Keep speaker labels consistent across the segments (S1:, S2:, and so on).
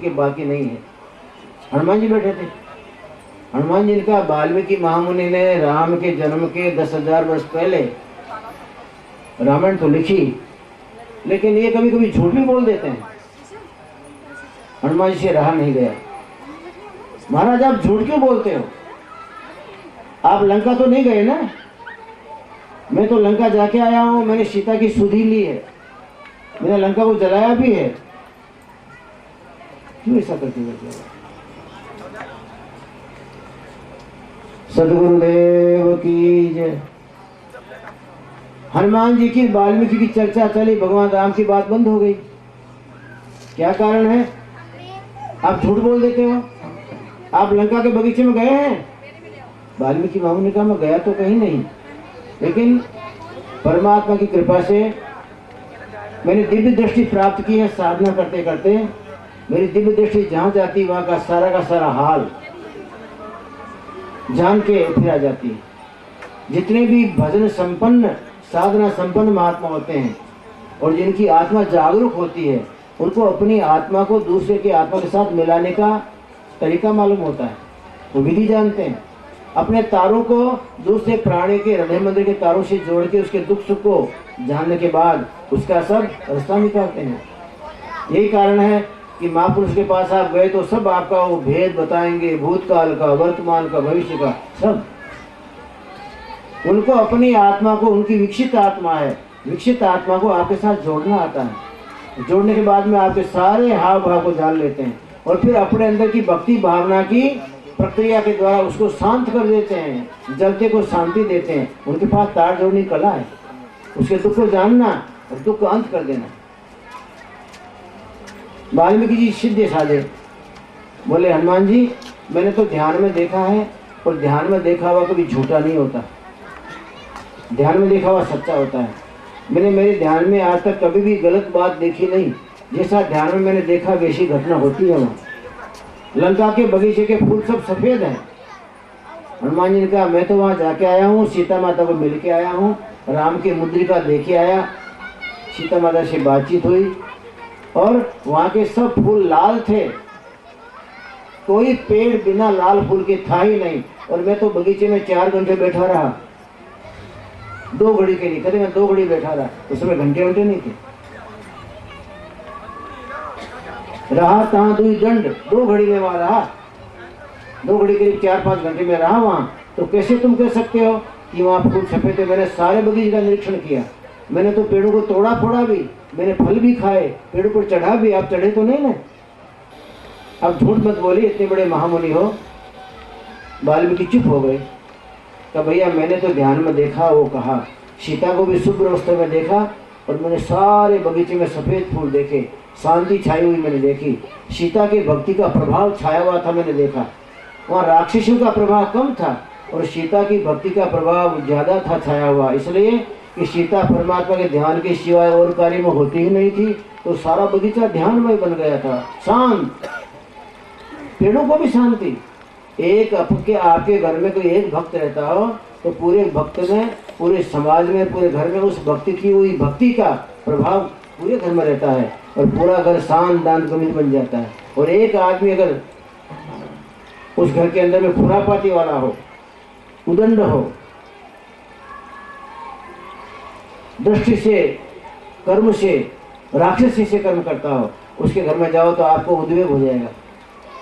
S1: के बाकी नहीं है। हनुमान जी बैठे थे। हनुमान जी का वाल्मीकि महामुनि ने राम के जन्म के 10,000 वर्ष पहले रामायण तो लिखी, लेकिन ये कभी कभी झूठ भी बोल देते हैं। हनुमान जी से रहा नहीं गया। महाराज आप झूठ क्यों बोलते हो? आप लंका तो नहीं गए ना? मैं तो लंका जाके आया हूं, मैंने सीता की सुधि ली है, मैंने लंका को जलाया भी है। क्यों ऐसा करते हो? सदगुरुदेव की जय। हनुमान जी की वाल्मीकि की चर्चा चली, भगवान राम की बात बंद हो गई। क्या कारण है? आप झूठ बोल देते हो। आप लंका के बगीचे में गए हैं? वाल्मीकि महामुनि ने कहा मैं गया तो कहीं नहीं, लेकिन परमात्मा की कृपा से मैंने दिव्य दृष्टि प्राप्त की है। साधना करते करते मेरी दिव्य दृष्टि जहाँ जाती वहाँ का सारा हाल जान के फिर आ जाती है। जितने भी भजन संपन्न, साधना संपन्न महात्मा होते हैं और जिनकी आत्मा जागरूक होती है, उनको अपनी आत्मा को दूसरे की आत्मा के साथ मिलाने का तरीका मालूम होता है। वो विधि जानते हैं। अपने तारों को दूसरे प्राणी के हृदय मंदिर के तारों से जोड़ के उसके दुख सुख को जानने के बाद उसका सब रास्ता निकालते हैं। यही कारण है कि महापुरुष के पास आप गए तो सब आपका वो भेद बताएंगे, भूतकाल का, वर्तमान का, भविष्य का, सब। उनको अपनी आत्मा को, उनकी विकसित आत्मा है, विकसित आत्मा को आपके साथ जोड़ना आता है। जोड़ने के बाद में आपके सारे हाव भाव को जान लेते हैं और फिर अपने अंदर की भक्ति भावना की प्रक्रिया के द्वारा उसको शांत कर देते हैं, जलते को शांति देते हैं। उनके पास तार जोड़ने की कला है, उसके दुख को जानना और दुख को अंत कर देना। वाल्मीकि जी सिद्धि साधे, बोले हनुमान जी मैंने तो ध्यान में देखा है, और ध्यान में देखा हुआ कभी झूठा नहीं होता, ध्यान में देखा हुआ सच्चा होता है। मैंने मेरे ध्यान में आज तक कभी भी गलत बात देखी नहीं। जैसा ध्यान में मैंने देखा वैसी घटना होती है। वहाँ लंका के बगीचे के फूल सब सफेद हैं। हनुमान जी ने कहा मैं तो वहाँ जाके आया हूँ, सीता माता को मिल के आया हूँ, राम की मुद्रिका देखे आया, सीता माता से बातचीत हुई और वहाँ के सब फूल लाल थे। कोई पेड़ बिना लाल फूल के था ही नहीं। और मैं तो बगीचे में 4 घंटे बैठा रहा, 2 घड़ी के लिए। कहते मैं 2 घड़ी बैठा रहा, उसमें घंटे नहीं थे। रहा तहाँ दुई दंड, 2 घड़ी में वहां रहा, 2 घड़ी करीब 4-5 घंटे में रहा वहाँ। तो कैसे तुम कह सकते हो कि वहाँ फूल सफेद थे? मैंने सारे बगीचे का निरीक्षण किया, मैंने तो पेड़ों को तोड़ा फोड़ा भी, मैंने फल भी खाए, पेड़ों पर चढ़ा भी। आप चढ़े तो नहीं ना? अब झूठ मत बोली, इतने बड़े महामुनि हो। वाल्मीकि चुप हो गए। तो भैया मैंने तो ध्यान में देखा, वो कहा सीता को भी शुभ्र अवस्था में देखा, और मैंने सारे बगीचे में सफ़ेद फूल देखे, शांति छाई हुई मैंने देखी, सीता के भक्ति का प्रभाव छाया हुआ था मैंने देखा। वहाँ राक्षसों का प्रभाव कम था और सीता की भक्ति का प्रभाव ज़्यादा था छाया हुआ। इसलिए कि सीता परमात्मा के ध्यान के सिवाय और कार्य में होती ही नहीं थी, तो सारा बगीचा ध्यानमय बन गया था, शांत। पेड़ों को भी शांति। एक आपके घर में कोई एक भक्त रहता हो तो पूरे भक्त में, पूरे समाज में, पूरे घर में उस भक्ति की हुई भक्ति का प्रभाव पूरे घर में रहता है और पूरा घर शांत दान गमित बन जाता है। और एक आदमी अगर उस घर के अंदर में खुरापाती वाला हो, उदंड हो, दृष्टि से, कर्म से, राक्षसी से कर्म करता हो, उसके घर में जाओ तो आपको उद्वेग हो जाएगा।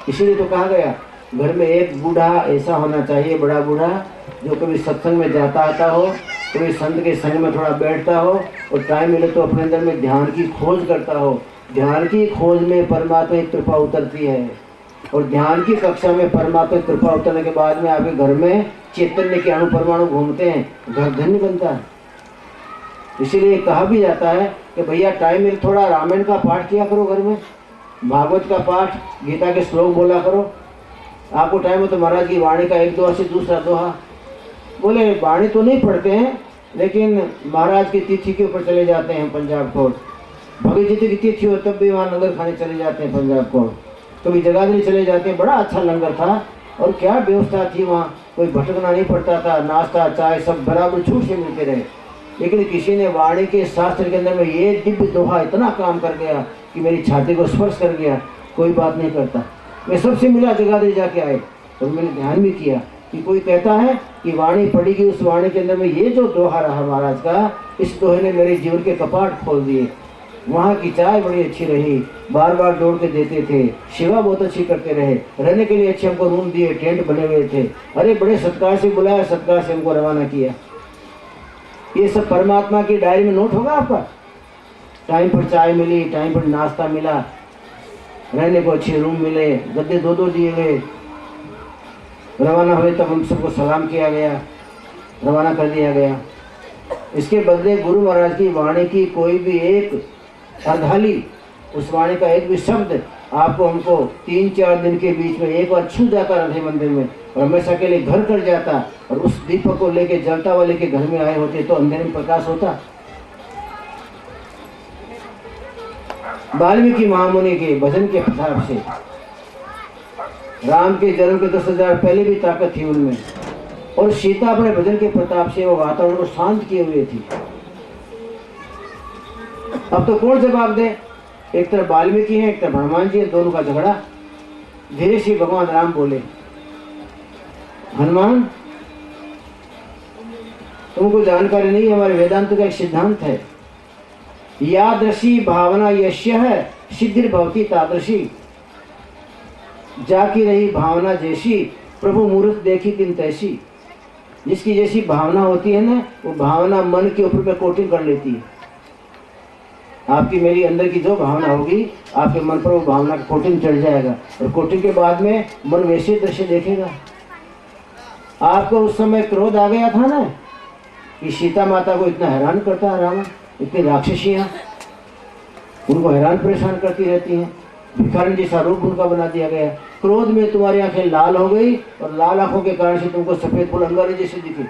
S1: इसीलिए तो कहा गया घर में एक बूढ़ा ऐसा होना चाहिए, बड़ा बूढ़ा, जो कभी सत्संग में जाता आता हो, कभी संत के संग में थोड़ा बैठता हो और टाइम मिले तो अपने अंदर में ध्यान की खोज करता हो। ध्यान की खोज में परमात्मा की कृपा उतरती है और ध्यान की कक्षा में परमात्मा की कृपा उतरने के बाद में आपके घर में चैतन्य के अणु परमाणु घूमते हैं, घर धन्य बनता है। इसीलिए कहा भी जाता है कि भैया टाइम मिले थोड़ा रामायण का पाठ किया करो, घर में भागवत का पाठ, गीता के श्लोक बोला करो। आपको टाइम हो तो महाराज की वाणी का एक दोहा से दूसरा दोहा। बोले वाणी तो नहीं पढ़ते हैं, लेकिन महाराज की तिथि के ऊपर चले जाते हैं पंजाब कोट। भगत जी की तिथि हो तब भी वहाँ लंगर खाने चले जाते हैं पंजाब कोट। कभी जगाधरी चले जाते हैं, बड़ा अच्छा लंगर था और क्या व्यवस्था थी वहाँ, कोई भटकना नहीं पड़ता था, नाश्ता चाय सब बराबर छूट से मिलते रहे। लेकिन किसी ने वाणी के शास्त्र के अंदर में ये दिव्य दोहा इतना काम कर गया कि मेरी छाती को स्पर्श कर गया। कोई बात नहीं करता। मैं सबसे मिला जगाधरी जाके आए और मैंने ध्यान भी किया कि कोई कहता है कि वाणी पड़ी गई, उस वाणी के अंदर में ये जो दोहा रहा महाराज का, इस दोहे ने मेरे जीवन के कपाट खोल दिए। वहाँ की चाय बड़ी अच्छी रही, बार बार दौड़ के देते थे, सेवा बहुत अच्छी करते रहे, रहने के लिए अच्छे हमको रूम दिए, टेंट बने हुए थे, अरे बड़े सत्कार से बुलाया, सत्कार से हमको रवाना किया। ये सब परमात्मा की डायरी में नोट होगा आपका। टाइम पर चाय मिली, टाइम पर नाश्ता मिला, रहने को अच्छे रूम मिले, गद्दे दो दो दिए गए, रवाना हुए तब हम सबको सलाम किया गया, रवाना कर दिया गया। इसके बदले गुरु महाराज की वाणी की कोई भी एक अर्धाली, उस वाणी का एक भी शब्द आपको हमको 3-4 दिन के बीच में एक बार छू जाता राधे मंदिर में और हमेशा के लिए घर कर जाता, और उस दीपक को लेके जलता वाले के घर में आए होते तो अंधेरे में प्रकाश होता। वाल्मीकि महामुनि के भजन के प्रताप से, राम के जन्म के 10,000 पहले भी ताकत थी उनमें, और सीता अपने भजन के प्रताप से वो वातावरण को शांत किए हुए थी। अब तो कौन जवाब दे? एक तरफ वाल्मीकि है, एक तरफ हनुमान जी है, दोनों का झगड़ा। धीरे से भगवान राम बोले, हनुमान तुमको जानकारी नहीं, हमारे वेदांत का एक सिद्धांत है, यादृशी भावना यश्य है सिद्धिर्भवति तादृशी। जाकी रही भावना जैसी, प्रभु मूर्त देखी तिन तैसी। जिसकी जैसी भावना होती है ना, वो भावना मन के ऊपर में कोटिंग कर लेती है। आपकी मेरी अंदर की जो भावना होगी, आपके मन पर वो भावना का कोटिंग चढ़ जाएगा, और कोटिंग के बाद में मन वैसे दृश्य देखेगा। आपको उस समय क्रोध आ गया था ना कि सीता माता को इतना हैरान करता है रावण, इतनी राक्षसियाँ उनको हैरान परेशान करती रहती हैं, भिखारी जैसा रूप उनका बना दिया गया। क्रोध में तुम्हारी आंखें लाल हो गई, और लाल आंखों के कारण से तुमको सफेद फूल अंगारे जैसे दिखे।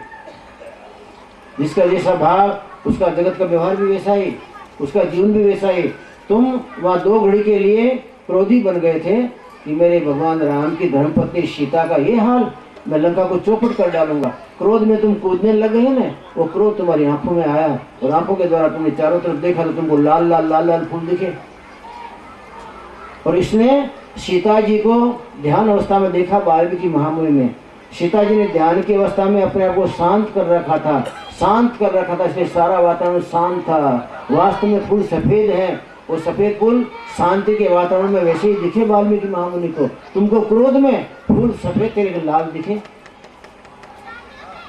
S1: जिसका जैसा भाव, उसका जगत का व्यवहार भी वैसा ही, उसका जीवन भी वैसा ही। तुम वहाँ 2 घड़ी के लिए क्रोधी बन गए थे कि मेरे भगवान राम की धर्मपत्नी सीता का ये हाल, मैं लंका को चौपट कर डालूंगा। क्रोध में तुम कूदने लग गए ना, वो क्रोध तुम्हारी आंखों में आया, और आंखों के द्वारा तुमने चारों तरफ देखा तो तुमको लाल लाल लाल लाल फूल दिखे। और इसने सीता जी को ध्यान अवस्था में देखा। वाल्मीकि महामुनि ने सीता जी ने ध्यान की अवस्था में अपने आप को शांत कर रखा था, शांत कर रखा था, इसलिए सारा वातावरण शांत था। वास्तव में फूल सफेद है, वो सफेद फूल शांति के वातावरण में वैसे ही दिखे वाल्मीकि महामुनि को। तुमको क्रोध में फूल सफेद तेरे लाल दिखे।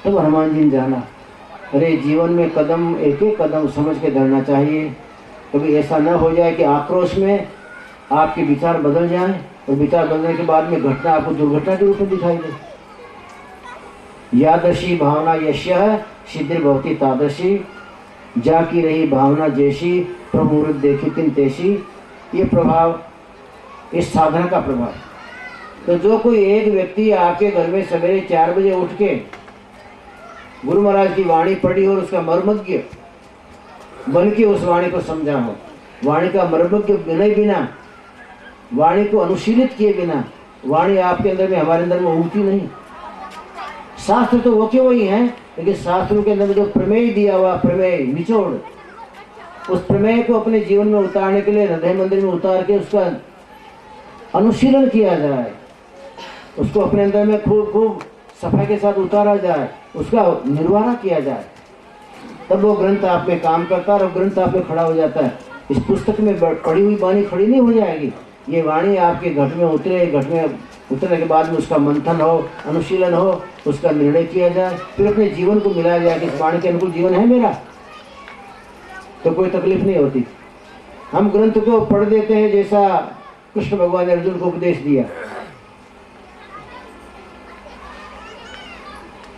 S1: तब हनुमान जी ने जाना, अरे जीवन में कदम एक एक कदम समझ के धरना चाहिए। कभी ऐसा न हो जाए कि आक्रोश में आपके विचार बदल जाएं, और विचार बदलने के बाद में घटना आपको दुर्घटना के रूप में दिखाई दे। यादृशी भावना यश्य है सिद्धिर्भवति तादृशी। जाकी रही भावना जैसी, प्रभु मूर्त देखी तिन तैसी। ये प्रभाव, इस साधना का प्रभाव। तो जो कोई एक व्यक्ति आपके घर में सवेरे 4 बजे उठ के गुरु महाराज की वाणी पढ़ी और उसका मर्मज्ञ बन के उस वाणी को समझा हो, वाणी का मर्मज्ञ बिना बिना, वाणी को अनुशीलित किए बिना, वाणी आपके अंदर में हमारे अंदर में उगती नहीं। शास्त्र तो वो के वही हैं, लेकिन शास्त्रों के अंदर जो प्रमेय दिया हुआ, प्रमेय निचोड़, उस प्रमेय को अपने जीवन में उतारने के लिए हृदय मंदिर में उतार के उसका अनुशीलन किया जाए, उसको अपने अंदर में खूब खूब सफाई के साथ उतारा जाए, उसका निर्वाह किया जाए, तब वो ग्रंथ आप में काम करता है और ग्रंथ आप में खड़ा हो जाता है। इस पुस्तक में पढ़ी हुई वाणी खड़ी नहीं हो जाएगी। ये वाणी आपके घट में उतरे, घट में उतरने के बाद में उसका मंथन हो, अनुशीलन हो, उसका निर्णय किया जाए, फिर अपने जीवन को मिलाया जाए कि इस वाणी के अनुकूल जीवन है मेरा, तो कोई तकलीफ नहीं होती। हम ग्रंथ को पढ़ देते हैं जैसा कृष्ण भगवान ने अर्जुन को उपदेश दिया,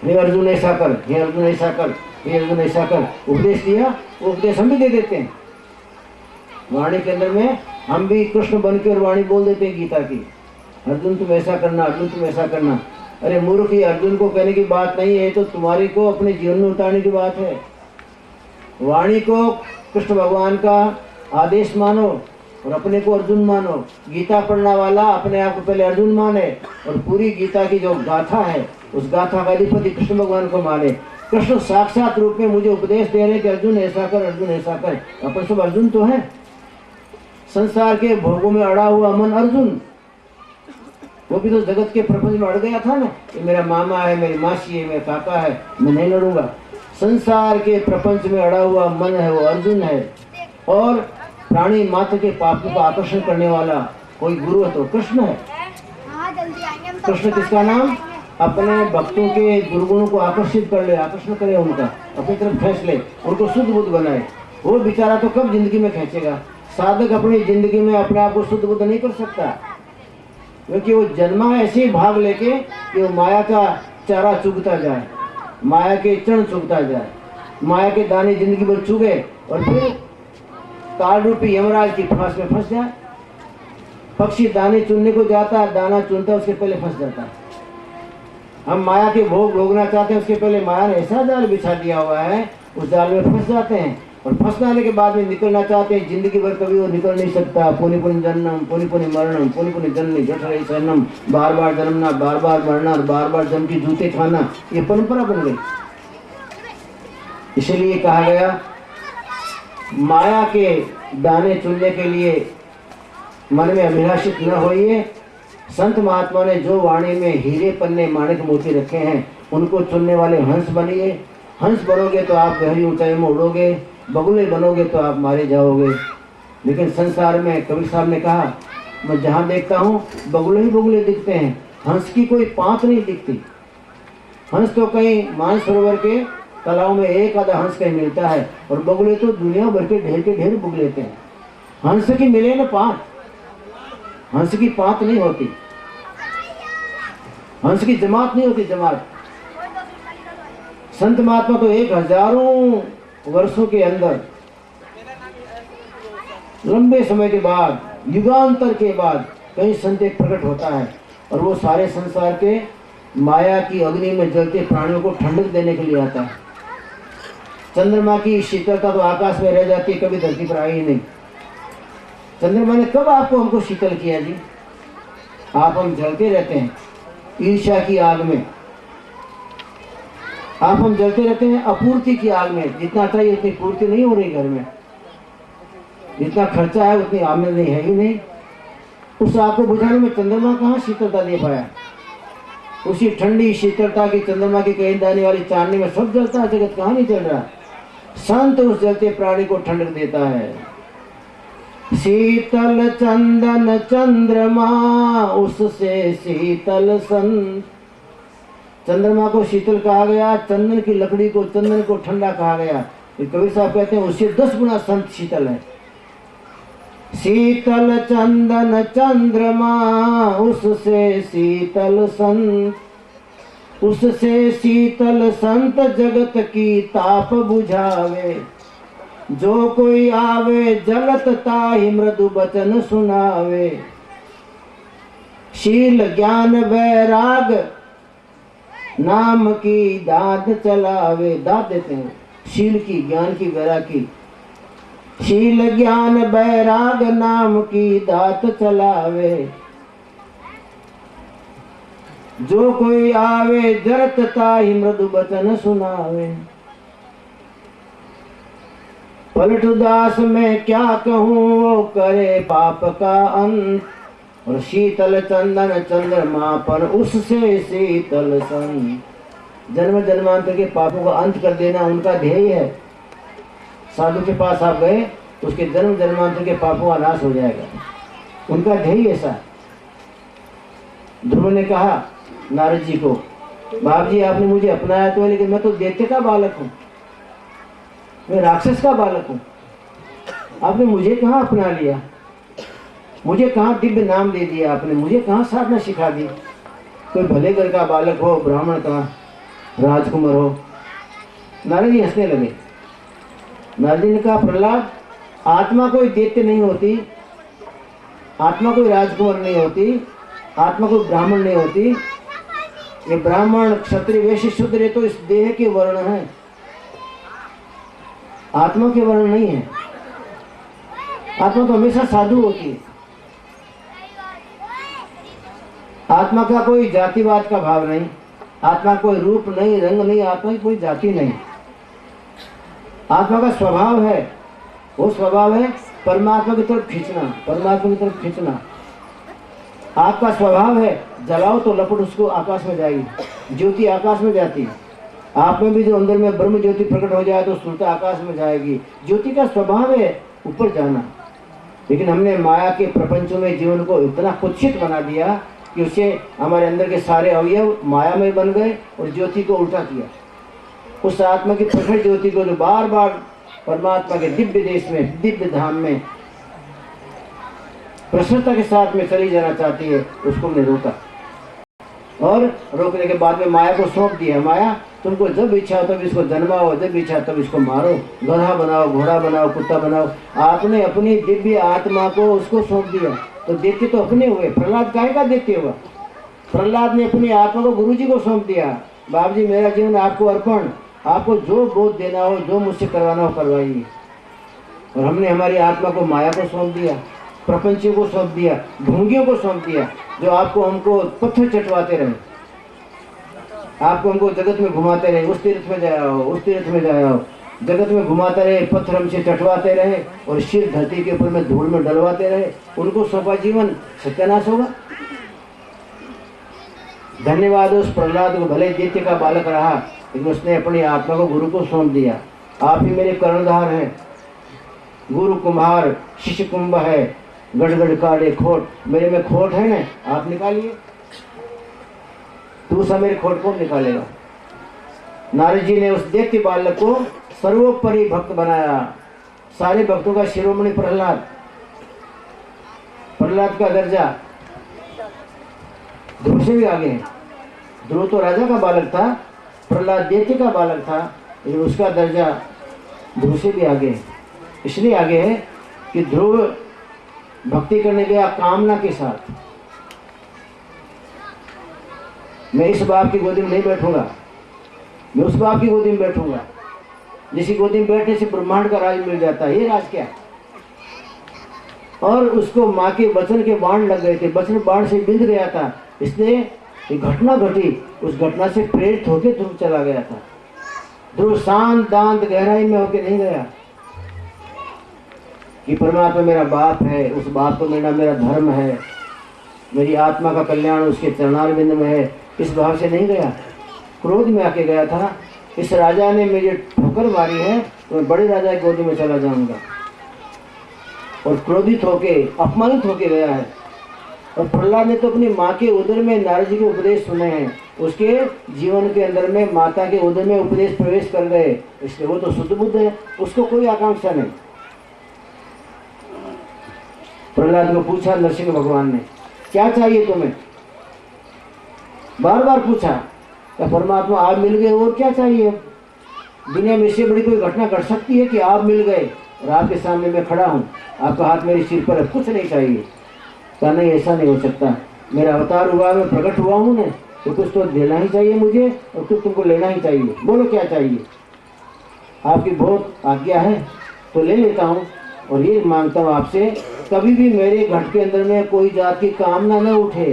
S1: हे अर्जुन ऐसा कर, हे अर्जुन ऐसा कर, हे अर्जुन ऐसा कर, उपदेश दिया। वो उपदेश हम भी दे देते हैं वाणी के अंदर में। हम भी कृष्ण बन के और वाणी बोल देते हैं गीता की, अर्जुन तुम ऐसा करना, अर्जुन तुम ऐसा करना। अरे मूर्ख, ये अर्जुन को कहने की बात नहीं है, तो तुम्हारे को अपने जीवन में उतारने की बात है। वाणी को कृष्ण भगवान का आदेश मानो और अपने को अर्जुन मानो। गीता पढ़ने वाला अपने आप को पहले अर्जुन माने और पूरी गीता की जो गाथा है उस गाथा का अधिपति कृष्ण भगवान को माने। कृष्ण साक्षात रूप में मुझे उपदेश दे रहे कि अर्जुन ऐसा कर, अर्जुन ऐसा कर। अपन सब अर्जुन तो है, संसार के भोगों में अड़ा हुआ मन अर्जुन, वो भी तो जगत के प्रपंच में अड़ गया था ना, ये मेरा मामा है, मेरी मासी है, मेरा काका है, मैं नहीं लड़ूंगा। संसार के प्रपंच में अड़ा हुआ मन है वो अर्जुन है। और प्राणी मात्र के पापों का आकर्षण करने वाला कोई गुरु है तो कृष्ण है। कृष्ण किसका नाम? अपने भक्तों के दुर्गुणों को आकर्षित कर ले, आकर्षण करे, उनका अपनी तरफ खींच ले, उनको शुद्ध बुद्ध बनाए। वो बेचारा तो कब जिंदगी में खींचेगा? साधक अपनी जिंदगी में अपने आप को शुद्ध बुद्ध नहीं कर सकता, क्योंकि वो जन्मा ऐसे ही भाग लेके कि वो माया का चारा चुगता जाए, माया के चरण चुगता जाए, माया के दाने जिंदगी भर चुगे और फिर काल रूपी यमराज की फांस में फंस जाए। पक्षी दाने चुनने को जाता है, दाना चुनता है उसके पहले फंस जाता है। हम माया के भोग भोगना चाहते हैं, उसके पहले माया ने ऐसा जाल बिछा दिया हुआ है, उस जाल में फंस जाते हैं। और फंस जाने के बाद में निकलना चाहते हैं, जिंदगी भर कभी वो निकल नहीं सकता। पुनि पुनि जन्म, पुनि पुनि मरणम, पुनि पुनि जननी जठरई शरणम, बार बार जन्मना, बार बार मरना और बार बार जम की जूते खाना, ये परंपरा बन गई। इसलिए कहा गया माया के दाने चुनने के लिए मन में अभिलाषित न होइए। संत महात्मा ने जो वाणी में हीरे पन्ने माणिक मोती रखे हैं, उनको चुनने वाले हंस बनिए। हंस बनोगे तो आप गहरी ऊंचाई में उड़ोगे, बगुले बनोगे तो आप मारे जाओगे। लेकिन संसार में कबीर साहब ने कहा, मैं जहाँ देखता हूँ बगुले ही बगुले दिखते हैं, हंस की कोई पांत नहीं दिखती। हंस तो कहीं मानसरोवर के तालाब में एक आधा हंस कहीं मिलता है, और बगुले तो दुनिया भर के ढेर बुगलेते हैं। हंस की मिले न पांत, हंस की पांत नहीं होती, हंस की जमात नहीं होती, जमात। संत महात्मा तो 1000 वर्षों के अंदर, लंबे समय के बाद, युगांतर के बाद कहीं संत एक प्रकट होता है, और वो सारे संसार के माया की अग्नि में जलते प्राणियों को ठंडक देने के लिए आता है। चंद्रमा की शीतलता तो आकाश में रह जाती है, कभी धरती पर आई ही नहीं। चंद्रमा ने कब आपको हमको शीतल किया जी? आप हम जलते रहते हैं ईर्ष्या की आग में, आप हम जलते रहते हैं अपूर्ति की आग में। जितना चाहिए उतनी पूर्ति नहीं हो रही घर में, जितना खर्चा है उतनी आमदनी है ही नहीं। उस आग को बुझाने में चंद्रमा कहाँ शीतलता दे पाया? उसी ठंडी शीतलता की चंद्रमा की कहीं दाने वाली चांदनी में सब जलता है, जगत कहाँ नहीं चल रहा। संत उस जलते प्राणी को ठंडक देता है। शीतल चंदन चंद्रमा उससे शीतल संत। चंद्रमा को शीतल कहा गया, चंदन की लकड़ी को, चंदन को ठंडा कहा गया। कबीर साहब कहते हैं उससे 10 गुना संत शीतल है। शीतल चंदन चंद्रमा उससे शीतल संत, उससे शीतल संत जगत की ताप बुझावे। जो कोई आवे जलत ताहि मृदु बचन सुनावे। शील ज्ञान वैराग नाम की दात चलावे। दात देते हैं शील की, ज्ञान की, वैराग की। शील ज्ञान वैराग नाम की दात चलावे। जो कोई आवे जरत ताहि मृदु बचन सुनावे। पलट उदास में क्या कहूँ वो करे पाप का अंत। और शीतल चंदन चंद्रमा पर उससे शीतल संत। जन्म जन्मांतर के पापों का अंत कर देना उनका ध्येय है। साधु के पास आप गए तो उसके जन्म जन्मांतर के पापों का नाश हो जाएगा, उनका ध्येय ऐसा। ध्रुव ने कहा नारद जी को, बाप जी आपने मुझे अपनाया तो है, लेकिन मैं तो दैत्य का बालक हूँ, मैं राक्षस का बालक हूँ। आपने मुझे कहाँ अपना लिया, मुझे कहाँ दिव्य नाम दे दिया आपने, मुझे कहाँ साधना सिखा दी। कोई भले घर का बालक हो, ब्राह्मण का राजकुमार हो। नारद जी हंसने लगे। नारद जी ने कहा प्रहलाद, आत्मा कोई दैत्य नहीं होती, आत्मा कोई राजकुमार नहीं होती, आत्मा कोई ब्राह्मण नहीं होती। ये ब्राह्मण क्षत्रिय वैश्य शूद्र तो इस देह के वर्ण हैं, आत्मा के वर्ण नहीं है। आत्मा तो हमेशा साधु होती है। आत्मा का कोई जातिवाद का भाव नहीं, आत्मा कोई रूप नहीं, रंग नहीं, आत्मा की कोई जाति नहीं। आत्मा का स्वभाव है, वो स्वभाव है परमात्मा की तरफ खींचना, परमात्मा की तरफ खींचना। आपका स्वभाव है जलाओ तो लपट उसको आकाश में जाएगी, ज्योति आकाश में जाती है। आप में भी जो अंदर में ब्रह्म ज्योति प्रकट हो जाए तो सुरता आकाश में जाएगी। ज्योति का स्वभाव है ऊपर जाना, लेकिन हमने माया के प्रपंचों में जीवन को इतना कुत्सित बना दिया कि उससे हमारे अंदर के सारे अवयव माया में बन गए और ज्योति को उल्टा किया। उस आत्मा की प्रखर ज्योति को जो बार बार परमात्मा के दिव्य देश में, दिव्य धाम में प्रसन्नता के साथ में चली जाना चाहती है, उसको हमने रोका। और रोकने के बाद में माया को सौंप दिया। माया तुमको जब इच्छा हो तब इसको जन्माओ, जब इच्छा तब इसको मारो, गधा बनाओ, घोड़ा बनाओ, कुत्ता बनाओ। आपने अपनी दिव्य आत्मा को उसको सौंप दिया, तो देते तो अपने हुए। प्रहलाद काय का देते हुआ? प्रहलाद ने अपनी आत्मा को गुरु जी को सौंप दिया। बाप जी मेरा जीवन आपको अर्पण, आपको जो बोध देना हो, जो मुझसे करवाना हो करवाइए। और हमने हमारी आत्मा को माया को सौंप दिया, प्रपंचियों को सौंप दिया, ढोंगियों को सौंप दिया, जो आपको हमको पत्थर चटवाते रहे, आपको हमको जगत में घुमाते रहे। उस तीर्थ में जाया हो, उस तीर्थ में जाया हो, जगत में घुमाते रहे, पत्थर हमसे चटवाते रहे और सिर धरती के ऊपर में धूल में डलवाते रहे। उनको सौंपा जीवन, सत्यानाश होगा। धन्यवाद उस प्रहलाद को, भले दैत्य का बालक रहा लेकिन उसने अपनी आत्मा को गुरु को सौंप दिया। आप ही मेरे कर्णधार हैं। गुरु कुम्हार, शिष्य कुंभ है, गड़गड़ काटे खोट। मेरे में खोट है ना, आप निकालिए। दूसरा मेरे खोट कौन निकालेगा? नारद जी ने उस दैत्य बालक को सर्वोपरि भक्त बनाया। सारे भक्तों का शिरोमणि प्रहलाद। प्रहलाद का दर्जा ध्रुव से भी आगे है। ध्रुव तो राजा का बालक था, प्रहलाद दैत्य का बालक था, लेकिन उसका दर्जा ध्रुव से भी आगे है। इसलिए आगे है कि ध्रुव भक्ति करने गया कामना के साथ। मैं इस बाप की गोदी में नहीं बैठूंगा, मैं उस बाप की गोदी में बैठूंगा जिसकी गोदी में बैठने से ब्रह्मांड का राज मिल जाता है। ये राज क्या? और उसको माँ के वचन के बाण लग गए थे, वचन बाण से बिंद गया था। इसलिए एक घटना घटी, उस घटना से प्रेरित होकर ध्रुव चला गया था। ध्रुव शांत दांत गहराई में होके नहीं गया कि परमात्मा मेरा बाप है, उस बाप को मेरा धर्म है, मेरी आत्मा का कल्याण उसके चरणारविंद में है, इस भाव से नहीं गया। क्रोध में आके गया था। इस राजा ने मुझे ठोकर मारी है तो मैं बड़े राजा की गोदी में चला जाऊंगा। और क्रोधित होके, अपमानित होके गया है। और प्रहलाद ने तो अपनी माँ के उदर में नारद जी के उपदेश सुने हैं, उसके जीवन के अंदर में माता के उदर में उपदेश प्रवेश कर गए, इसलिए वो तो शुद्ध बुद्ध है, उसको कोई आकांक्षा नहीं। प्रहलाद को पूछा नरसिंह भगवान ने, क्या चाहिए तुम्हें? बार बार पूछा। क्या परमात्मा आप मिल गए और क्या चाहिए? दुनिया में इससे बड़ी कोई घटना घट सकती है कि आप मिल गए और आपके सामने मैं खड़ा हूँ, आपका हाथ मेरे सिर पर है, कुछ नहीं चाहिए? क्या नहीं, ऐसा नहीं हो सकता। मेरा अवतार हुआ, मैं प्रकट हुआ हूँ ना, तो कुछ तो देना ही चाहिए मुझे और कुछ तुमको लेना ही चाहिए। बोलो क्या चाहिए? आपकी बहुत आज्ञा है तो ले लेता हूँ। और ये मांगता हूँ आपसे, कभी भी मेरे घट के अंदर में कोई जात की कामना न उठे,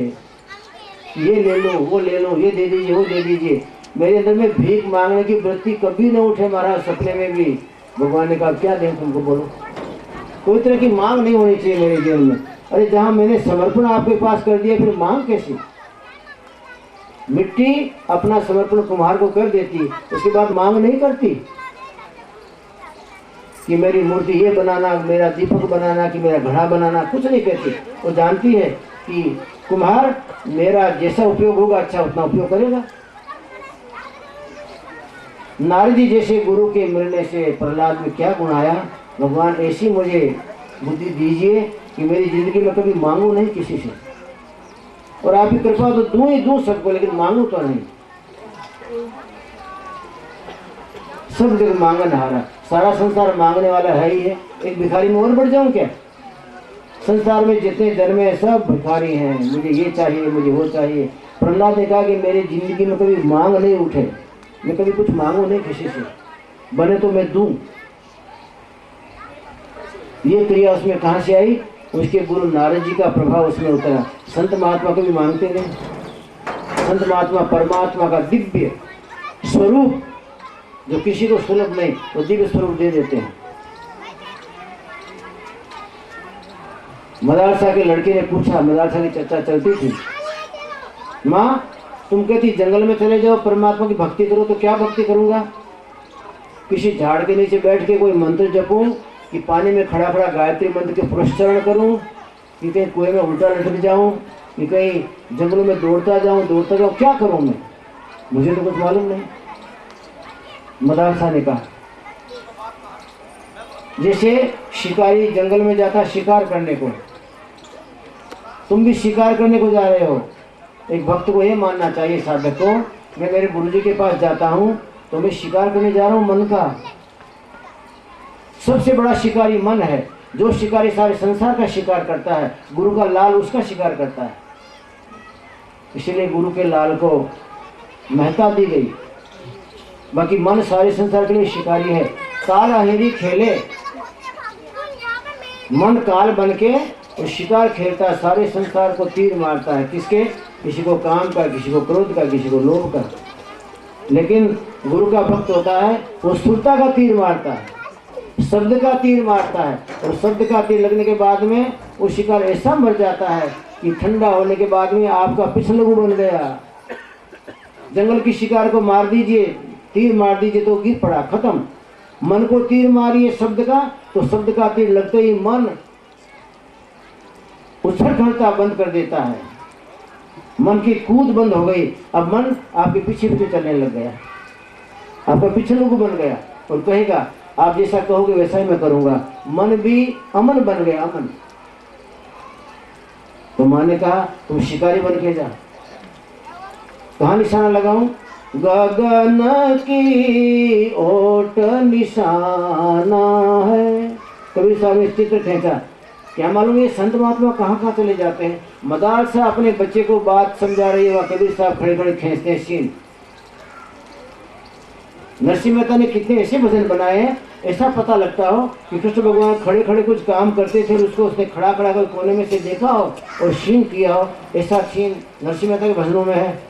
S1: ये ले लो, वो ले लो, ये दे दीजिए, वो दे दीजिए। मेरे अंदर में भीख मांगने की वृत्ति कभी न उठे महाराज। सपने में भी भगवान ने कहा क्या दें तुमको, बोलो। कोई तरह की मांग नहीं होनी चाहिए मेरे जीवन में। अरे जहाँ मैंने समर्पण आपके पास कर दिया, फिर मांग कैसी? मिट्टी अपना समर्पण कुम्हार को कर देती, उसके बाद मांग नहीं करती कि मेरी मूर्ति ये बनाना, मेरा दीपक बनाना, कि मेरा घड़ा बनाना, कुछ नहीं कहती। वो जानती है कि कुम्हार मेरा जैसा उपयोग होगा अच्छा उतना उपयोग करेगा। नारद जी जैसे गुरु के मिलने से प्रहलाद में क्या गुण आया? भगवान ऐसी मुझे बुद्धि दीजिए कि मेरी जिंदगी में कभी मांगू नहीं किसी से, और आपकी कृपा तो दूं ही दूं सबको, लेकिन मांगू तो नहीं। सब जगह मांगन हारा, सारा संसार मांगने वाला है ही है। एक भिखारी में और बढ़ जाऊं क्या? संसार में जितने जन्मे हैं सब भिखारी हैं, मुझे ये चाहिए, मुझे वो चाहिए। प्रहलाद ने कहा कि मेरी जिंदगी में कभी मांग नहीं उठे, मैं कभी कुछ मांगू नहीं किसी से, बने तो मैं दूं। ये क्रिया उसमें कहाँ से आई? उसके गुरु नारद जी का प्रभाव उसमें उतरा। संत महात्मा कभी मांगते नहीं। संत महात्मा परमात्मा का दिव्य स्वरूप जो किसी को सुलभ नहीं, वो दिव्य स्वरूप दे देते हैं। मदरसा के लड़के ने पूछा, मदरसा की चर्चा चलती थी, माँ तुम कहती जंगल में चले जाओ परमात्मा की भक्ति करो, तो क्या भक्ति करूँगा? किसी झाड़ के नीचे बैठ के कोई मंत्र जपूं, कि पानी में खड़ा खड़ा गायत्री मंत्र के पुरस्चरण करूं, कि कहीं कुएं में उल्टा लटक जाऊं, कि कहीं जंगलों में दौड़ता जाऊं, क्या करूं मैं? मुझे तो कुछ मालूम नहीं। मदरसा ने कहा, जैसे शिकारी जंगल में जाता शिकार करने को, तुम भी शिकार करने को जा रहे हो। एक भक्त को ये मानना चाहिए, साधक को, मैं मेरे गुरुजी के पास जाता हूँ तो मैं शिकार करने जा रहा हूँ मन का। सबसे बड़ा शिकारी मन है। जो शिकारी सारे संसार का शिकार करता है, गुरु का लाल उसका शिकार करता है। इसलिए गुरु के लाल को महत्ता दी गई। बाकी मन सारे संसार के लिए शिकारी है। काल अहेरी खेले, मन काल बन के और शिकार खेलता है, सारे संसार को तीर मारता है। किसके? किसी को काम का, किसी को क्रोध का, किसी को लोभ का। लेकिन गुरु का भक्त होता है, वो स्थूलता का तीर मारता है, शब्द का तीर मारता है, और शब्द का तीर लगने के बाद में वो शिकार ऐसा मर जाता है कि ठंडा होने के बाद में आपका पिछलगू बन गया। जंगल की शिकार को मार दीजिए, तीर मार दीजिए तो गिर पड़ा, खत्म। मन को तीर मारिए शब्द का, तो शब्द का तीर लगते ही मन उछल खड़ता बंद कर देता है, मन की कूद बंद हो गई। अब मन आपके पीछे पीछे चलने लग गया, आपका पिछलगू बन गया और कहेगा आप जैसा कहोगे वैसा ही मैं करूंगा। मन भी अमन बन गया, अमन। तो माँ ने कहा तुम शिकारी बन के जा। कहाँ निशाना लगाऊं? गगन की ओट निशाना है। कबीर साहब ने चित्र खींचा। क्या मालूम ये संत महात्मा कहाँ कहाँ चले जाते हैं। मदरसा अपने बच्चे को बात समझा रही है, वहाँ कबीर साहब खड़े खड़े खींचते हैं सीन। नरसिंह मेहता ने कितने ऐसे भजन बनाए हैं, ऐसा पता लगता हो कि कृष्ण भगवान खड़े खड़े कुछ काम करते थे, उसको उसने खड़ा खड़ा कर कोने में से देखा हो और सीन किया हो। ऐसा सीन नरसिंह मेहता के भजनों में है,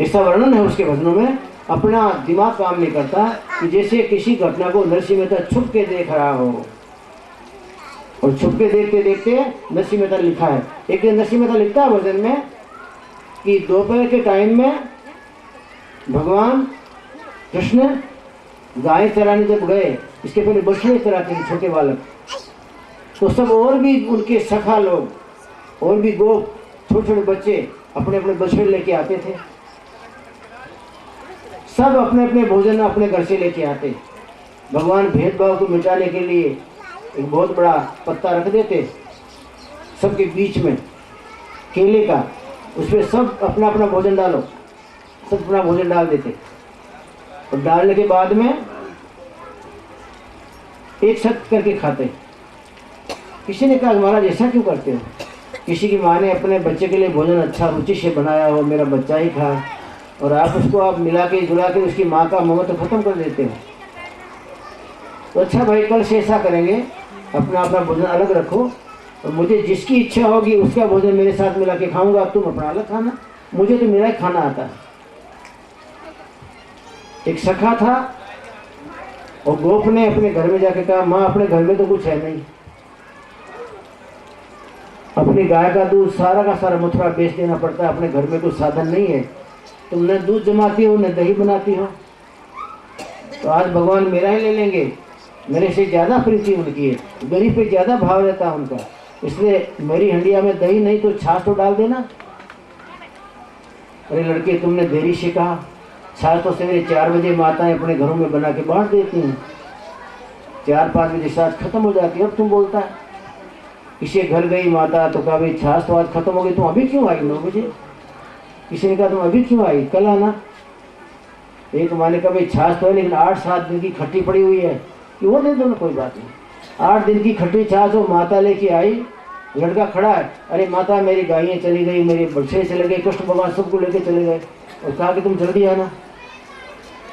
S1: ऐसा वर्णन है उसके भजनों में। अपना दिमाग काम नहीं करता कि जैसे किसी घटना को नरसिंह मेहता छुप के देख रहा हो, और छुप के देखते देखते नरसिंह मेहता लिखा है। एक दिन नरसिंह मेहता लिखता है भजन में कि दोपहर के टाइम में भगवान कृष्ण गाय चराने जब गए, इसके पहले बछड़े चराते थे छोटे बालक, तो सब और भी उनके सखा लोग और भी गोप छोटे छोटे बच्चे अपने अपने बछड़े लेके आते थे। सब अपने अपने भोजन अपने घर से लेके आते। भगवान भेदभाव को मिटाने के लिए एक बहुत बड़ा पत्ता रख देते सबके बीच में, केले का, उसमें सब अपना अपना भोजन डालो, सब अपना भोजन डाल देते। और डालने के बाद में एक साथ करके खाते। किसी ने कहा महाराज ऐसा क्यों करते हो? किसी की माँ ने अपने बच्चे के लिए भोजन अच्छा रुचि से बनाया हो, मेरा बच्चा ही खा, और आप उसको आप मिला के जुड़ा के उसकी माँ का ममत्व खत्म कर देते हो। तो अच्छा भाई, कल से ऐसा करेंगे, अपना अपना भोजन अलग रखो, और मुझे जिसकी इच्छा होगी उसका भोजन मेरे साथ मिला के खाऊंगा, तुम अपना अलग खाना, मुझे तो मेरा ही खाना आता है। एक सखा था और गोप ने अपने घर में जाके कहा माँ अपने घर में तो कुछ है नहीं, अपनी गाय का दूध सारा का सारा मथुरा बेच देना पड़ता है, अपने घर में कुछ साधन नहीं है, तुम न दूध जमाती हो न दही बनाती हो, तो आज भगवान मेरा ही ले लेंगे। मेरे से ज़्यादा प्रीति उनकी है, गरीब पे ज़्यादा भाव रहता है उनका, इसलिए मेरी हंडिया में दही नहीं तो छाछ तो डाल देना। अरे लड़के तुमने देरी से कहा, छाछ तो सवेरे 4 बजे माताएं अपने घरों में बना के बांट देती हैं, 4-5 बजे छाछ खत्म हो जाती है। अब तुम बोलता है किसी घर गई माता तो कहा भाई छाछ तो आज खत्म हो गई, तुम अभी क्यों आई 9 बजे? किसी ने कहा तुम अभी क्यों आई, कल आना। एक माँ ने कहा भाई छाछ तो है लेकिन 8-7 दिन की खट्टी पड़ी हुई है, कि वो दे दो ना, कोई बात नहीं। 8 दिन की खट्टी छाछ हो, माता लेके आई, लड़का खड़ा है, अरे माता मेरी गायें चली गई, मेरे बछड़े चले गए, कृष्ण भगवान सबको लेके चले गए, और कहा कि तुम जल्दी आना।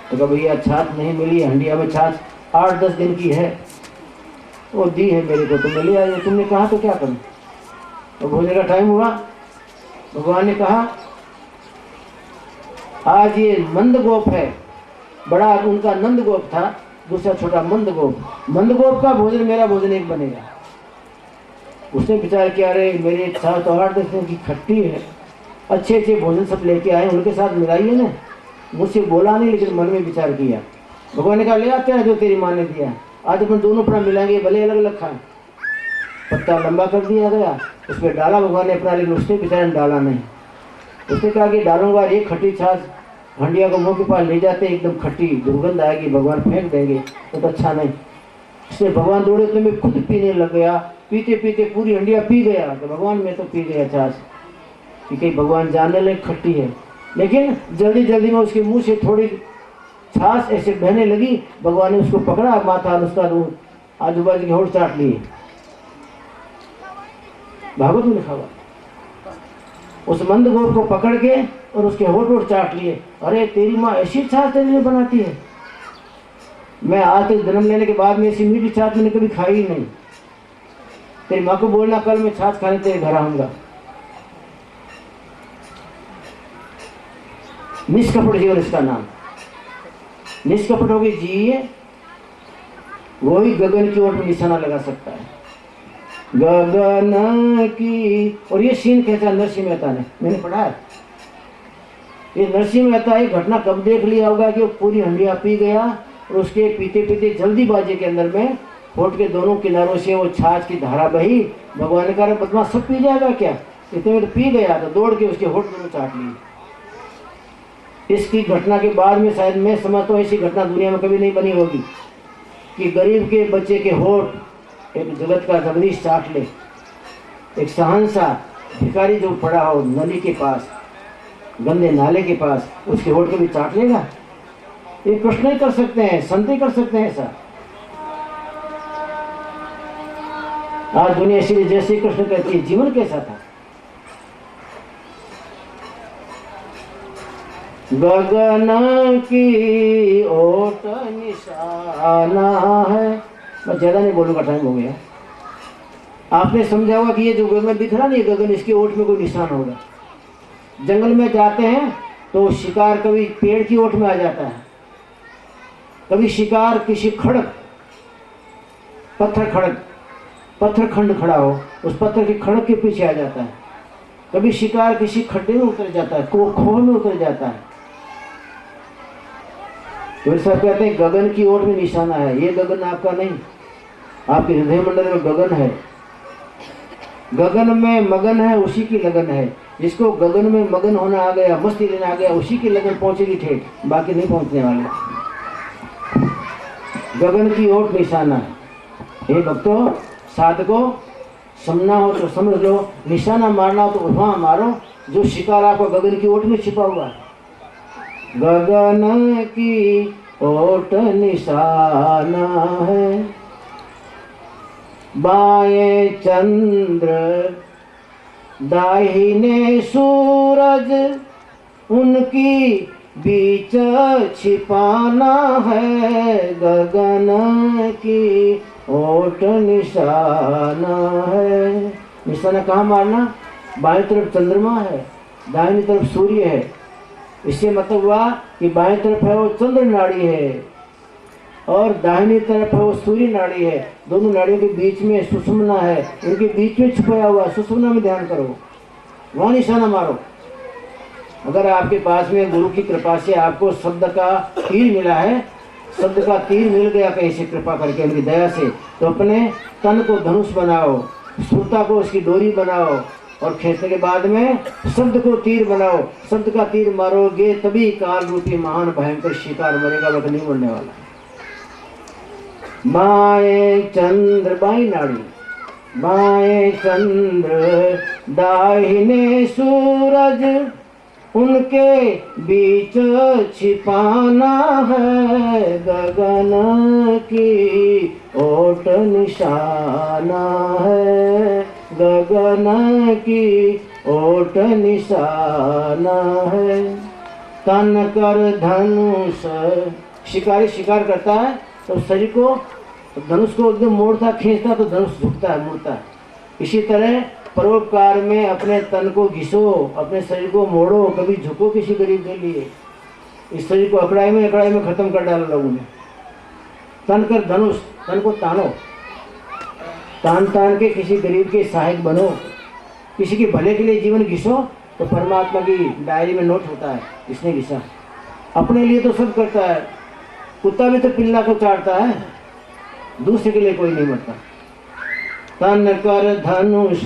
S1: तो कहा भैया छाछ नहीं मिली, हंडिया में छाछ 8-10 दिन की है, वो दी है मेरे को, तुम ले आए, तुमने कहा तो क्या करूं। तो भोजन का टाइम हुआ, भगवान ने कहा आज ये मंद गोप है, बड़ा उनका नंद गोप था, दूसरा छोटा मंदगोप। मंदगोप का भोजन मेरा भोजन एक बनेगा। उसने विचार किया, अरे मेरे साथ तो 8-10 दिन की खट्टी है, अच्छे अच्छे भोजन सब लेके आए, उनके साथ मिलाइए ना। मुझसे बोला नहीं, लेकिन मन में विचार किया। भगवान ने कहा, ले आते हैं जो तेरी माँ ने दिया, आज अपन दोनों अपना मिलाएंगे, भले अलग अलग खाएं। पत्ता लंबा कर दिया गया, उस पर डाला भगवान ने अपना, लेकिन उसने बेचारे ने डाला नहीं। उसने कहा कि डालूंगा, एक खट्टी छाछ हंडिया को मुंह के पास ले जाते, एकदम खट्टी दुर्गंध आएगी, भगवान फेंक देंगे, तो अच्छा नहीं। इसलिए भगवान दौड़े तो मैं खुद पीने लग गया। पीते पीते पूरी हंडिया पी गया। तो भगवान मैं तो पी गया छाछ, कि कहीं भगवान जानने लगे खट्टी है। लेकिन जल्दी जल्दी में उसके मुंह से थोड़ी छाछ ऐसे बहने लगी। भगवान ने उसको पकड़ा, माथा और उसका दूध आजू बाजू के होठ चाट लिए। भागवत में लिखा हुआ, उस मंदगोप को पकड़ के और उसके होठ वोट चाट लिए। अरे तेरी माँ ऐसी छाछ तेरे लिए बनाती है, मैं आज तक जन्म लेने के बाद में ऐसी मीठी छाछ मैंने कभी खाई ही नहीं। तेरी माँ को बोलना कल मैं छाछ खाने तेरे घर आऊंगा। निष्कपट जीवन इसका नाम। निष्कपट होगी जिए, वही गगन की ओर निशाना लगा सकता है। गगन की, और ये सीन कहता है नरसिंह मेहता ने, मैंने पढ़ा है। ये नरसिंह मेहता एक घटना कब देख लिया होगा कि वो पूरी हंडिया पी गया और उसके पीते पीते जल्दीबाजी के अंदर में होठ के दोनों किनारों से वो छाछ की धारा बही। भगवान ने कहा, बदमाश सब पी जाएगा क्या, इतने में तो पी गया। तो दौड़ के उसके होठ दोनों चाट लिए। इसकी घटना के बाद में शायद मैं समझता हूँ ऐसी घटना दुनिया में कभी नहीं बनी होगी कि गरीब के बच्चे के होठ एक जगत का जगदीश चाट ले। एक सहनसा भिखारी जो पड़ा हो नली के पास, गंदे नाले के पास, उसके होठ को भी चाट लेगा। ये कृष्ण ही कर सकते हैं, संत ही कर सकते हैं ऐसा। आज दुनिया इसीलिए जैसे कृष्ण कहती है, जीवन कैसा था। गगन की ओट निशाना है। मैं ज्यादा नहीं बोलूंगा, टाइम हो गया। आपने समझा होगा कि ये जो गगन दिख रहा नहीं, गगन, इसके ओट में कोई निशान होगा। जंगल में जाते हैं तो शिकार कभी पेड़ की ओट में आ जाता है, कभी शिकार किसी खड़क पत्थर खंड खड़ा हो, उस पत्थर के खड़क के पीछे आ जाता है। कभी शिकार किसी खड्डे में उतर जाता है, खो में उतर जाता है। तो सब कहते हैं गगन की ओर में निशाना है। ये गगन आपका नहीं, आपके हृदय मंडल में गगन है। गगन में मगन है, उसी की लगन है। जिसको गगन में मगन होना आ गया, मस्ती लेना आ गया, उसी की लगन पहुंचेगी ठेठ, बाकी नहीं पहुंचने वाले। गगन की ओर निशाना है। हे भक्तों, साधकों, समझना हो तो समझ लो, निशाना मारना हो तो वहां मारो जो शिकार आपको गगन की ओट में छिपा हुआ है। गगन की ओट निशाना है, बाएं चंद्र दाहिने सूरज, उनकी बीच छिपाना है। गगन की ओट निशाना है। निशाना कहाँ मारना? बाएं तरफ चंद्रमा है, दाहिनी तरफ सूर्य है। इससे मतलब हुआ कि बाएं तरफ है वो चंद्र नाड़ी है और दाहिनी तरफ है वो सूर्य नाड़ी है। दोनों नाड़ियों के बीच में सुषुम्ना है, उनके बीच में छुपाया हुआ सुषुम्ना में ध्यान करो, वहाँ निशाना मारो। अगर आपके पास में गुरु की कृपा से आपको शब्द का तीर मिला है, शब्द का तीर मिल गया कहीं से कृपा करके उनकी दया से, तो अपने तन को धनुष बनाओ, सुरता को उसकी डोरी बनाओ और खींचने के बाद में शब्द को तीर बनाओ। शब्द का तीर मारोगे तभी काल रूपी महान भयंकर शिकार मरेगा, वह नहीं मरने वाला। बाएं चंद्र बाई नाड़ी, बाएं चंद्र दाहिने सूरज, उनके बीच छिपाना है। गगन की ओट निशाना है, गगन की ओट निशाना है। तन कर धनुष, शिकारी शिकार करता है तो शरीर को, धनुष को एकदम मोड़ता खींचता तो धनुष झुकता है, मुड़ता है। इसी तरह परोपकार में अपने तन को घिसो, अपने शरीर को मोड़ो, कभी झुको किसी गरीब के लिए। इस शरीर को अकड़ाई में खत्म कर डाला लोगों ने। तन कर धनुष, तन को तानो, तान तान के किसी गरीब के सहायक बनो, किसी के भले के लिए जीवन घिसो तो परमात्मा की डायरी में नोट होता है इसने घिसा। अपने लिए तो सब करता है, कुत्ता भी तो पिल्ला को चाटता है, दूसरे के लिए कोई नहीं मरता। तन कर धनुष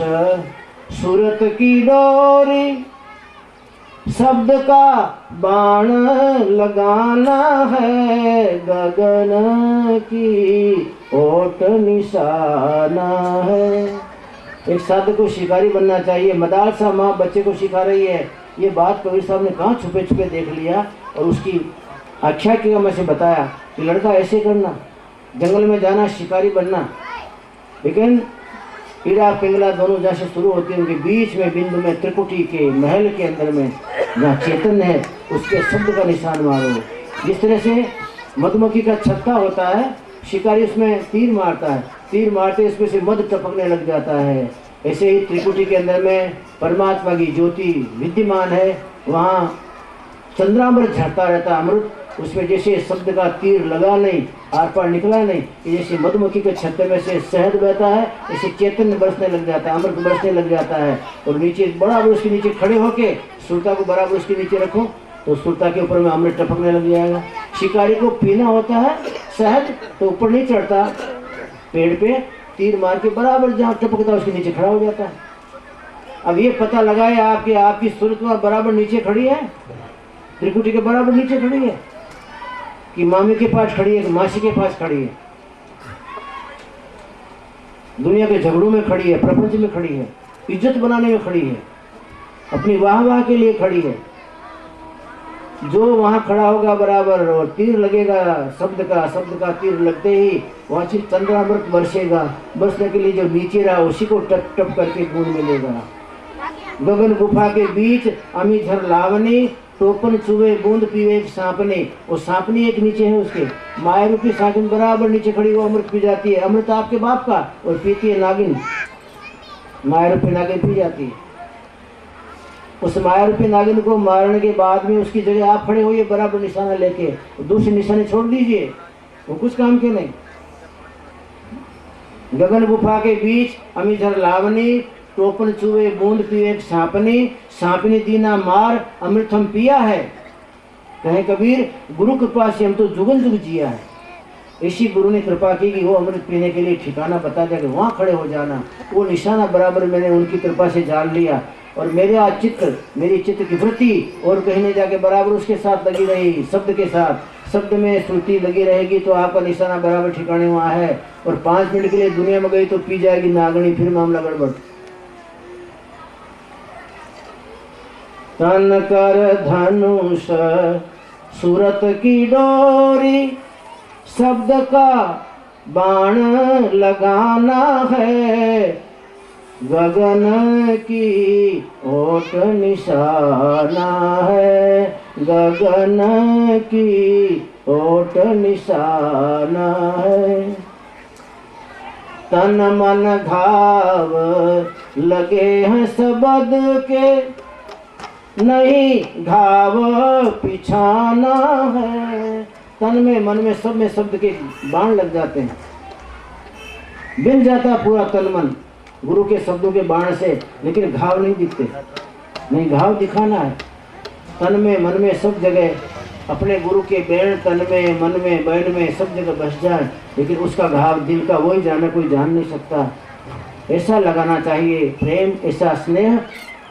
S1: सूरत की डोरी, शब्द का बाण लगाना है, गगन की ओट निशाना है। एक साधक को शिकारी बनना चाहिए। मदार सा माँ बच्चे को सिखा रही है। ये बात कबीर साहब ने कहाँ छुपे छुपे देख लिया और उसकी आख्या की मैं से बताया कि लड़का ऐसे करना, जंगल में जाना, शिकारी बनना। लेकिन ईड़ा पिंगला दोनों जैसे शुरू होती है, उनके बीच में बिंदु में त्रिकुटी के महल के अंदर में जहाँ चेतन है उसके शब्द का निशान मारो। जिस तरह से मधुमक्खी का छत्ता होता है, शिकारी उसमें तीर मारता है, तीर मारते इसमें से मध टपकने लग जाता है। ऐसे ही त्रिकुटी के अंदर में परमात्मा की ज्योति विद्यमान है, वहाँ चंद्रामृत झरता रहता अमृत, उसमें जैसे शब्द का तीर लगा नहीं, आर पार निकला नहीं, जैसे मधुमक्खी के छत्ते में से शहद बहता है, ऐसे चैतन्य बरसने लग जाता है, अमृत बरसने लग जाता है। और नीचे बराबर उसके नीचे खड़े होके सुरता को बराबर उसके नीचे रखो तो सुरता के ऊपर में अमृत टपकने लग जाएगा। शिकारी को पीना होता है शहद तो ऊपर नहीं चढ़ता, पेड़ पे तीर मार के बराबर जहाँ टपकता है उसके नीचे खड़ा हो जाता है। अब ये पता लगाए आपकी सुरत बराबर नीचे खड़ी है, त्रिकुटी के बराबर नीचे खड़ी है कि मामी के पास खड़ी है कि मासी के पास खड़ी है, दुनिया के झगड़ों में खड़ी है, प्रपंच में खड़ी है, इज्जत बनाने में खड़ी है, अपनी वाह वाह के लिए खड़ी है। जो वहां खड़ा होगा बराबर और तीर लगेगा शब्द का तीर लगते ही वहां से चंद्रामृत बरसेगा, बरसने के लिए जो नीचे रहा उसी को टप टप करके बूंद मिलेगा। गगन गुफा के बीच अमी झर लावनी, टोपन चुवे बूंद पीवे एक सांपने। वो सांपनी एक नीचे है उसके, माया रूपी सांपिन बराबर नीचे खड़ी वो अमृत पी जाती है। अमृत आपके बाप का और पीती है नागिन, माया रूपी नागिन पी जाती है। उस माया रूपी नागिन को मारने के बाद में उसकी जगह आप खड़े होइए बराबर निशाना लेके, दूसरे निशाने छोड़ दीजिए, वो कुछ काम के नहीं। गगन गुफा के बीच अमी झर लावनी, टोपन चुवे बूंद पीवे एक सांपनी, सांपनी दीना मार अमृत हम पिया है। कहे कबीर गुरु कृपा से हम तो जुगन जुग जिया है। इसी गुरु ने कृपा की कि वो अमृत पीने के लिए ठिकाना बता दिया कि वहाँ खड़े हो जाना। वो निशाना बराबर मैंने उनकी कृपा से जान लिया और मेरा चित्त, मेरी चित्त की वृत्ति और कहीं नहीं जाके बराबर उसके साथ लगी रही, शब्द के साथ। शब्द में श्रुति लगी रहेगी तो आपका निशाना बराबर ठिकाने वहाँ है। और 5 मिनट के लिए दुनिया में गई तो पी जाएगी नागणी, फिर मामला गड़बड़। तन कर धनुष सूरत की डोरी, शब्द का बाण लगाना है, गगन की ओट निशाना है, गगन की ओट निशाना है। तन मन घाव लगे हैं सबद के, नहीं घाव पिछाना है। तन में मन में सब में शब्द के बाण लग जाते हैं, बिल जाता पूरा तन मन गुरु के शब्दों के बाण से, लेकिन घाव नहीं दिखते। नहीं, घाव दिखाना है। तन में मन में सब जगह अपने गुरु के बैण तन में मन में बैण में सब जगह बस जाए, लेकिन उसका घाव दिल का वही जाना, कोई जान नहीं सकता। ऐसा लगाना चाहिए प्रेम, ऐसा स्नेह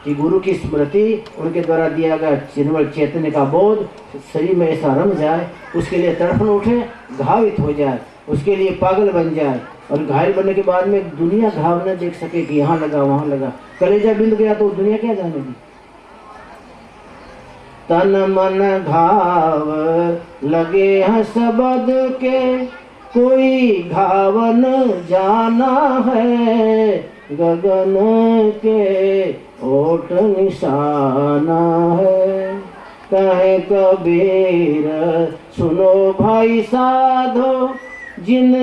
S1: कि गुरु की स्मृति, उनके द्वारा दिया गया निर्मल चैतन्य का बोध शरीर में ऐसा रम जाए, उसके लिए तड़फन उठे, घावित हो जाए, उसके लिए पागल बन जाए। और घायल बनने के बाद में दुनिया घाव न देख सके कि यहाँ लगा वहाँ लगा, कलेजा बिंद गया तो दुनिया क्या जानेगी। तन मन घाव लगे हैं सबद के, कोई घाव न जाना है, गगन के ओट निशाना है। कहे कबीर सुनो भाई साधो, जिन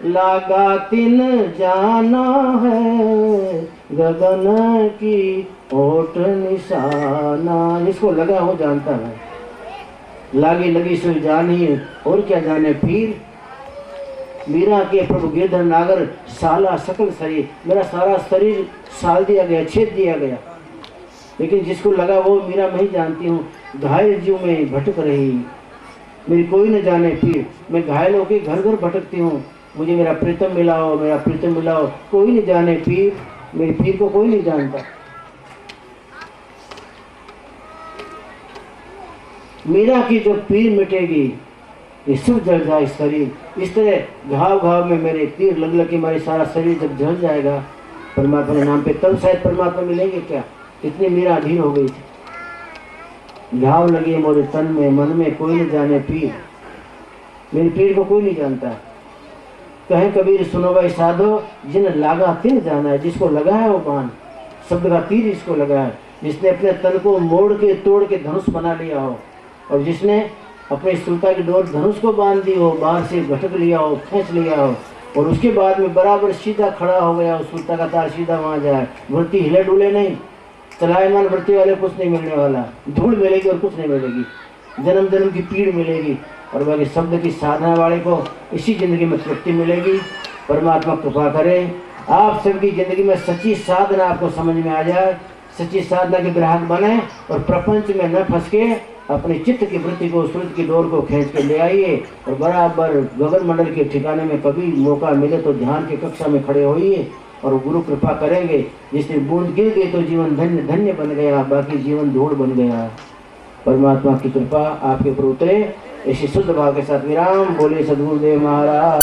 S1: लागा तिन जाना है, गगन की ओट निशाना। जिसको लगा हो जानता है, लागी लगी सुई जानी और क्या जाने फिर। मीरा के प्रभु गिरधर नागर साला सकल शरीर, मेरा सारा शरीर साल दिया गया, छेद दिया गया। लेकिन जिसको लगा वो मीरा मैं ही जानती हूँ। घायल जीव में भटक रही, मेरी कोई न जाने पीर, मैं घायल होकर घर घर भटकती हूँ। मुझे मेरा प्रीतम मिलाओ, मेरा प्रीतम मिलाओ, कोई नहीं जाने पीर, मेरे पीर को कोई नहीं जानता। मीरा की जो पीर मिटेगी, ये सब जल जाए शरीर। इस तरह घाव घाव में मेरे तीर लग लग के मेरे सारा शरीर जब जल जाएगा परमात्मा के नाम पे, तब शायद परमात्मा मिलेंगे क्या। इतनी मीरा अधीर हो गई थी। घाव लगे मोरे तन में मन में, कोई नहीं जाने पीर, मेरी पीर को कोई नहीं जानता। कहे कबीर सुनो भाई साधो, जिन लागा तीर जाना है। जिसको लगा है वो बाण, शब्द का तीर जिसको लगा है, जिसने अपने तन को मोड़ के तोड़ के धनुष बना लिया हो, और जिसने अपने सुलता की डोर धनुष को बांध दी हो, बाहर से भटक लिया हो, खींच लिया हो, और उसके बाद में बराबर सीधा खड़ा हो गया हो, सुलता का तार सीधा वहाँ जाए, वृत्ति हिले डुले नहीं। चलायमान वृत्ति वाले कुछ नहीं मिलने वाला, धूल मिलेगी और कुछ नहीं मिलेगी, जन्म जन्म की पीड़ मिलेगी। और बाकी शब्द की साधना वाले को इसी जिंदगी में तृप्ति मिलेगी। परमात्मा कृपा करे आप सबकी जिंदगी में सच्ची साधना आपको समझ में आ जाए, सच्ची साधना के ग्राहक बने, और प्रपंच में न फंस के अपने चित्त की वृत्ति को, सूरज की डोर को खींच के ले आइए, और बराबर गगन मंडल के ठिकाने में कभी मौका मिले तो ध्यान की कक्षा में खड़े होइए, और गुरु कृपा करेंगे। जिसने बूंद गिर गई तो जीवन धन्य धन्य बन गया, बाकी जीवन धूल बन गया। परमात्मा की कृपा आपके ऊपर उतरे। इसी शुद्ध भाव के साथ विराम। बोले सद्गुरुदेव महाराज।